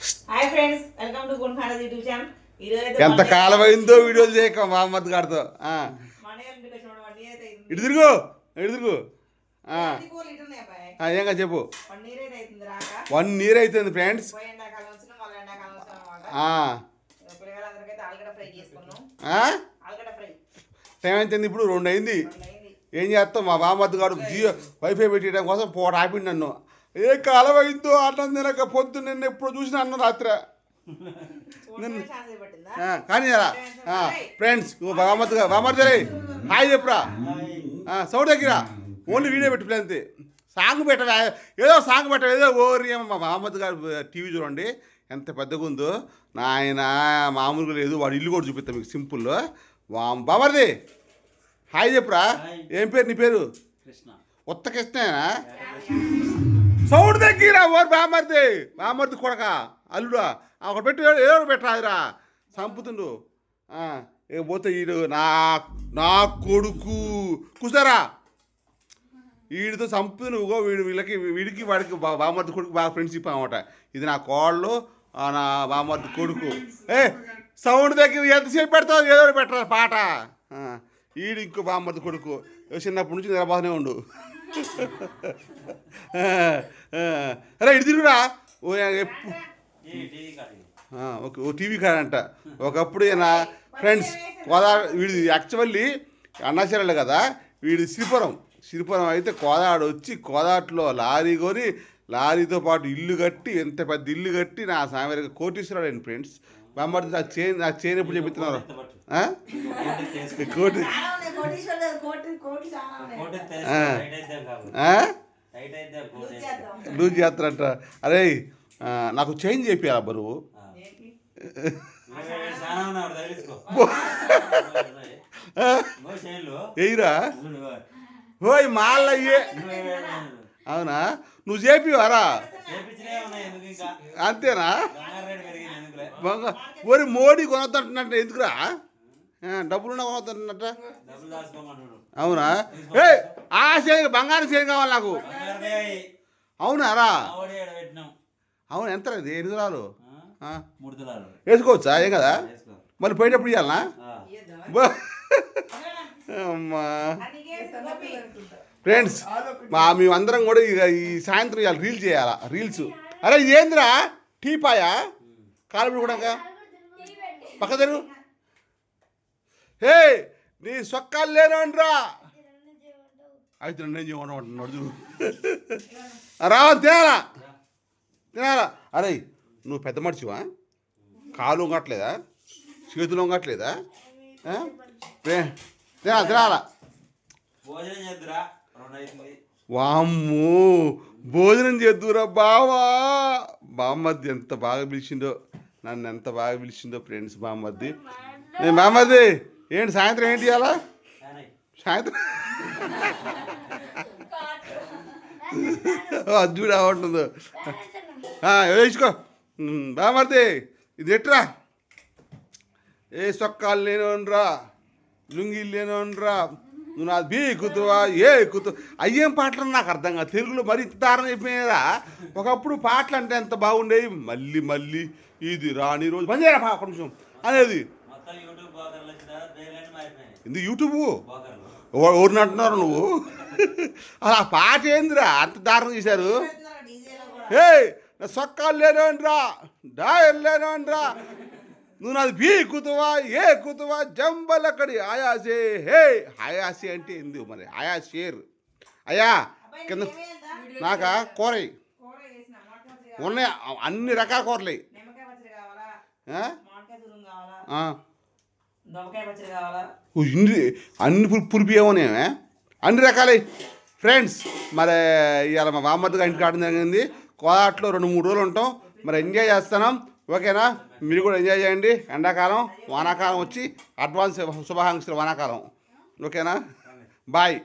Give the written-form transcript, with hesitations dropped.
Hi friends, welcome to good హారతి YouTube channel. ఈ రోజు ఎంత కాలం అయిందో వీడియోలు చేయక మా అమ్మద్దు గారితో ఇటు తిరుగు ఇటు తిరుగు ఏంగా చెప్పు. 1 year అవుతుంది ఫ్రెండ్స్. టైం అవుతుంది ఇప్పుడు 2 అయింది. ఏం చేస్తాం, మా బామ్మద్దు గారు జియో వైఫై పెట్టడం కోసం పోట ఆపిండి నన్ను. ఏ కాలం అయిందో అన్నం తినక పొద్దు నిన్న ఎప్పుడు చూసిన అన్నం రాత్రి కానీ ఫ్రెండ్స్. బామ్మద్దు హాయ్ చెప్పురా, సౌండ్ దగ్గర ఓన్లీ వీడియో పెట్టి అంతే. సాంగ్ పెట్టవా, ఏదో సాంగ్ పెట్టవా, ఏదో ఓరి. మా బామ్మద్దు గారు టీవీ చూడండి ఎంత పెద్దగా ఉందో. ఆయన మామూలుగా లేదు, వాడు ఇల్లు కూడా చూపిస్తాం మీకు సింపుల్లో. బామర్ది హాయ్ చెప్పురా. ఏం పేరు నీ పేరు? ఉత్త కృష్ణేనా? సౌండ్ దగ్గర ఓరు బామర్ది కొడక అల్లుడా ఒక పెట్టి ఏదో పెట్టరాదురా, చంపుతుండు. పోతే వీడు నా కొడుకు కూసారా, వీడితో చంపుతుంది నువ్వు. వీడికి వాడికి బామర్ది కొడుకు బాగా ఫ్రెండ్షిప్ అనమాట. ఇది నా కోళ్ళు, నా బామర్ది కొడుకు. సౌండ్ దగ్గర ఎంతసేపు పెడతావు, ఏదో పెట్టరా పాట. వీడు ఇంకో బామర్ది కొడుకు చిన్నప్పటి నుంచి నిలబానే ఉండు. అరే ఇటు తిరుగురా. ఓకే, ఓ టీవీ కాడంట. ఒకప్పుడు నా ఫ్రెండ్స్ వీడి యాక్చువల్లీ అన్నాచరలే కదా, వీడి సిరిపురం అయితే కోదాడు వచ్చి కోదాట్లో లారీ కొని లారీతో పాటు ఇల్లు కట్టి ఎంత పెద్ద ఇల్లు కట్టి నా సామెరిగా కోటీశ్వరుడు అండి ఫ్రెండ్స్. బామ్మర్ది నా చైన్ ఎప్పుడు చెప్తున్నారు? కోటి లూజ్ చేస్తారంట. అరే నాకు చైన్ చేపియాల బరువు. ఎయిరా ఓయ్ మాల్లయ్యే. అవునా, నువ్వు చేపివారా? అంతేనా? ఓరి మోడీ కొనొద్దంటున్నట్ట. ఎందుకురా? డబ్బులున్నా కొనొద్దంటున్నట్ట. అవునా? ఆ చేయి బంగారం చేయి కావాలి నాకు. అవునారా? అవును. ఎంత అది? 8 తులాలు వేసుకోవచ్చా? ఏం కదా, మళ్ళీ పోయేటప్పుడు ఇవ్వాలనా? అమ్మా ఫ్రెండ్స్, మేమందరం కూడా ఈ సాయంత్రం ఇవాళ రీల్ చేయాలా, రీల్స్. అరే ఇదేంద్రా టీపాయా కాలు కూడా పక్క తెరు. హే నీ సొక్కాలు లేనండ్రా. అయితే నన్ను ఏం చేయమంటున్నాడు తినాలా. అరే నువ్వు పెద్ద మనిషివా? కాలు వంగట్లేదా, చేతులు వంగట్లేదా? తినాలా. వామ్మో భోజనం చేద్దురా బావా. బామ్మద్ది ఎంత బాగా పిలిచిందో, నన్ను ఎంత బాగా పిలిచిందో ఫ్రెండ్స్. బామ్మద్ది ఏంటి సాయంత్రం ఏంటి ఇవ్వాలా? సాయంత్రం అద్దుడు ఉంటుందో వేసుకో. బామ్మద్ది ఇది ఎట్రా, ఏ సొక్కాలు లేనోనరా, లుంగీలు లేనోనరా, నువ్వు నా బీ ఎక్కుతువా ఏ ఎక్కుతు. అయ్యేం పాటలు నాకు అర్థం కాదు. తెలుగులో మరి దారుణం అయిపోయినారా. ఒకప్పుడు పాటలు అంటే ఎంత బాగుండేవి. మళ్ళీ ఇది రాని రోజు బంద్ చేయరా ఒక నిమిషం అనేది. ఎందుకు యూట్యూబ్ ఎవరిని అంటున్నారు నువ్వు? అలా పాట ఏందిరా అంత దారుణం చేశారు. నా సొక్కాలు లేనోనరా, డాయలు లేనోనరా, నువ్వు నాది బీ ఎక్కుతువా ఏ ఎక్కుతువా జంబలక్కడి ఆయాసే. ఆయాసే అంటే ఎందుకు మరి? ఆయాసేరు అయ్యా కింద నాకా కూర ఉన్నాయి, అన్ని రకాల కూరలు. అన్ని పులిపియేమోనేమే, అన్ని రకాలే ఫ్రెండ్స్. మరి ఇవాళ మా బామ్మద్దుగా ఇంటికి ఆడడం జరిగింది. కోదాట్లో 2-3 రోజులు ఉంటాం. మరి ఎంజాయ్ చేస్తున్నాం. ఓకేనా? మీరు కూడా ఎంజాయ్ చేయండి. ఎండాకాలం వానాకాలం వచ్చి అడ్వాన్స్ శుభాకాంక్షలు వానాకాలం. ఓకేనా? బాయ్.